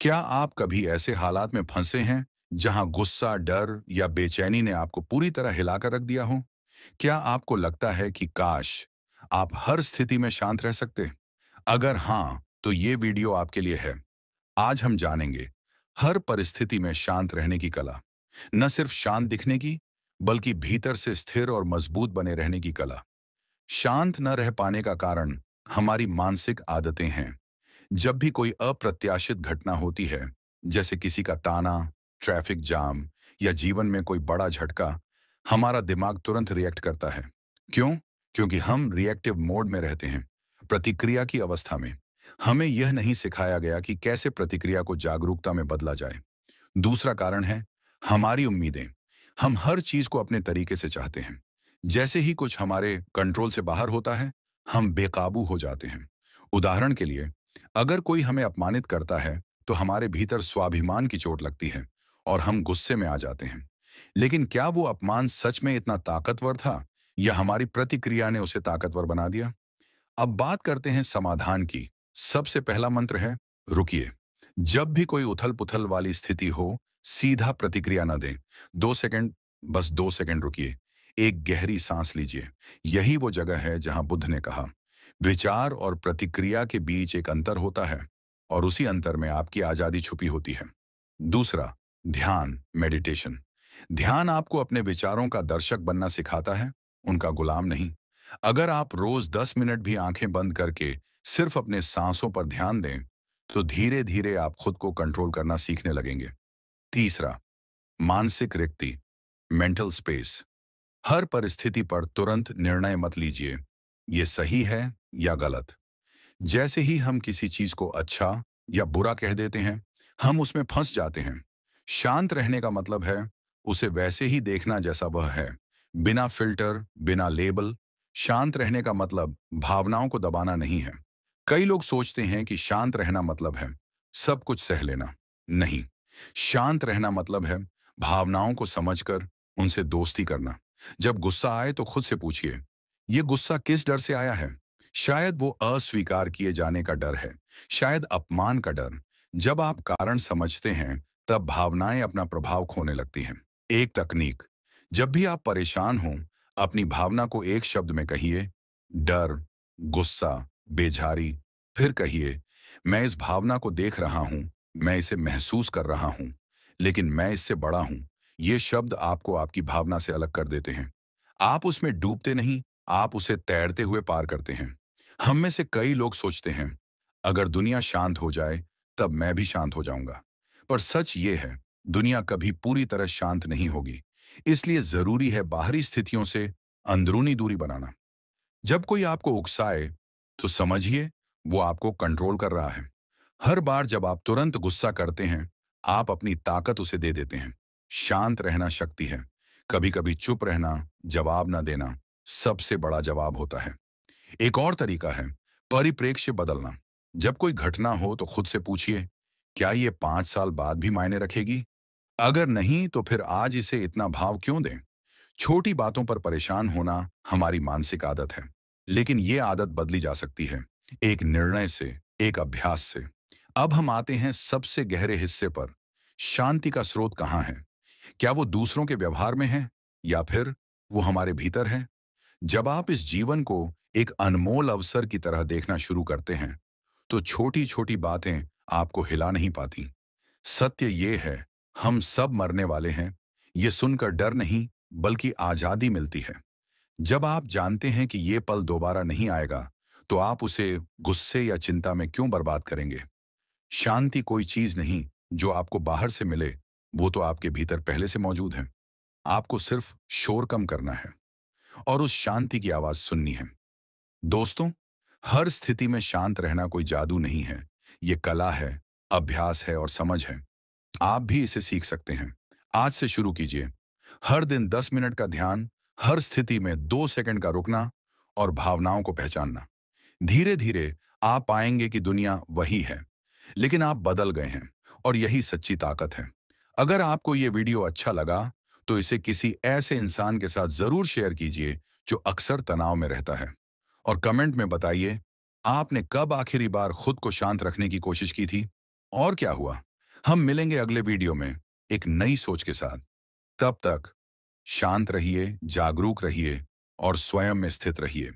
क्या आप कभी ऐसे हालात में फंसे हैं जहां गुस्सा, डर या बेचैनी ने आपको पूरी तरह हिलाकर रख दिया हो? क्या आपको लगता है कि काश आप हर स्थिति में शांत रह सकते? अगर हाँ, तो ये वीडियो आपके लिए है। आज हम जानेंगे हर परिस्थिति में शांत रहने की कला। न सिर्फ शांत दिखने की, बल्कि भीतर से स्थिर और मजबूत बने रहने की कला। शांत न रह पाने का कारण हमारी मानसिक आदतें हैं। जब भी कोई अप्रत्याशित घटना होती है, जैसे किसी का ताना, ट्रैफिक जाम या जीवन में कोई बड़ा झटका, हमारा दिमाग तुरंत रिएक्ट करता है। क्यों? क्योंकि हम रिएक्टिव मोड में रहते हैं, प्रतिक्रिया की अवस्था में। हमें यह नहीं सिखाया गया कि कैसे प्रतिक्रिया को जागरूकता में बदला जाए। दूसरा कारण है हमारी उम्मीदें। हम हर चीज को अपने तरीके से चाहते हैं। जैसे ही कुछ हमारे कंट्रोल से बाहर होता है, हम बेकाबू हो जाते हैं। उदाहरण के लिए, अगर कोई हमें अपमानित करता है, तो हमारे भीतर स्वाभिमान की चोट लगती है और हम गुस्से में आ जाते हैं। लेकिन क्या वो अपमान सच में इतना ताकतवर था, या हमारी प्रतिक्रिया ने उसे ताकतवर बना दिया? अब बात करते हैं समाधान की। सबसे पहला मंत्र है रुकिए। जब भी कोई उथल-पुथल वाली स्थिति हो, सीधा प्रतिक्रिया न दें। 2 सेकंड, बस 2 सेकंड रुकिए। एक गहरी सांस लीजिए। यही वो जगह है जहां बुद्ध ने कहा, विचार और प्रतिक्रिया के बीच एक अंतर होता है, और उसी अंतर में आपकी आजादी छुपी होती है। दूसरा, ध्यान, मेडिटेशन। ध्यान आपको अपने विचारों का दर्शक बनना सिखाता है, उनका गुलाम नहीं। अगर आप रोज 10 मिनट भी आंखें बंद करके सिर्फ अपने सांसों पर ध्यान दें, तो धीरे धीरे आप खुद को कंट्रोल करना सीखने लगेंगे। तीसरा, मानसिक रिक्ति, मेंटल स्पेस। हर परिस्थिति पर तुरंत निर्णय मत लीजिए, ये सही है या गलत। जैसे ही हम किसी चीज को अच्छा या बुरा कह देते हैं, हम उसमें फंस जाते हैं। शांत रहने का मतलब है उसे वैसे ही देखना जैसा वह है, बिना फिल्टर, बिना लेबल। शांत रहने का मतलब भावनाओं को दबाना नहीं है। कई लोग सोचते हैं कि शांत रहना मतलब है सब कुछ सह लेना। नहीं, शांत रहना मतलब है भावनाओं को समझकर उनसे दोस्ती करना। जब गुस्सा आए तो खुद से पूछिए, ये गुस्सा किस डर से आया है? शायद वो अस्वीकार किए जाने का डर है, शायद अपमान का डर। जब आप कारण समझते हैं, तब भावनाएं अपना प्रभाव खोने लगती हैं। एक तकनीक, जब भी आप परेशान हों, अपनी भावना को एक शब्द में कहिए, डर, गुस्सा, बेजारी। फिर कहिए, मैं इस भावना को देख रहा हूं, मैं इसे महसूस कर रहा हूं, लेकिन मैं इससे बड़ा हूं। ये शब्द आपको आपकी भावना से अलग कर देते हैं। आप उसमें डूबते नहीं, आप उसे तैरते हुए पार करते हैं। हम में से कई लोग सोचते हैं, अगर दुनिया शांत हो जाए, तब मैं भी शांत हो जाऊंगा। पर सच ये है, दुनिया कभी पूरी तरह शांत नहीं होगी। इसलिए जरूरी है बाहरी स्थितियों से अंदरूनी दूरी बनाना। जब कोई आपको उकसाए, तो समझिए वो आपको कंट्रोल कर रहा है। हर बार जब आप तुरंत गुस्सा करते हैं, आप अपनी ताकत उसे दे देते हैं। शांत रहना शक्ति है। कभी कभी चुप रहना, जवाब ना देना, सबसे बड़ा जवाब होता है। एक और तरीका है परिप्रेक्ष्य बदलना। जब कोई घटना हो तो खुद से पूछिए, क्या ये 5 साल बाद भी मायने रखेगी? अगर नहीं, तो फिर आज इसे इतना भाव क्यों दें? छोटी बातों पर परेशान होना हमारी मानसिक आदत है, लेकिन ये आदत बदली जा सकती है, एक निर्णय से, एक अभ्यास से। अब हम आते हैं सबसे गहरे हिस्से पर। शांति का स्रोत कहाँ है? क्या वो दूसरों के व्यवहार में है, या फिर वो हमारे भीतर है? जब आप इस जीवन को एक अनमोल अवसर की तरह देखना शुरू करते हैं, तो छोटी छोटी बातें आपको हिला नहीं पाती। सत्य ये है, हम सब मरने वाले हैं। ये सुनकर डर नहीं, बल्कि आजादी मिलती है। जब आप जानते हैं कि ये पल दोबारा नहीं आएगा, तो आप उसे गुस्से या चिंता में क्यों बर्बाद करेंगे? शांति कोई चीज नहीं जो आपको बाहर से मिले, वो तो आपके भीतर पहले से मौजूद है। आपको सिर्फ शोर कम करना है और उस शांति की आवाज सुननी है। दोस्तों, हर स्थिति में शांत रहना कोई जादू नहीं है। ये कला है, अभ्यास है और समझ है। आप भी इसे सीख सकते हैं। आज से शुरू कीजिए। हर दिन 10 मिनट का ध्यान, हर स्थिति में 2 सेकंड का रुकना और भावनाओं को पहचानना। धीरे धीरे आप पाएंगे कि दुनिया वही है, लेकिन आप बदल गए हैं, और यही सच्ची ताकत है। अगर आपको ये वीडियो अच्छा लगा, तो इसे किसी ऐसे इंसान के साथ जरूर शेयर कीजिए जो अक्सर तनाव में रहता है। और कमेंट में बताइए, आपने कब आखिरी बार खुद को शांत रखने की कोशिश की थी और क्या हुआ? हम मिलेंगे अगले वीडियो में एक नई सोच के साथ। तब तक शांत रहिए, जागरूक रहिए और स्वयं में स्थित रहिए।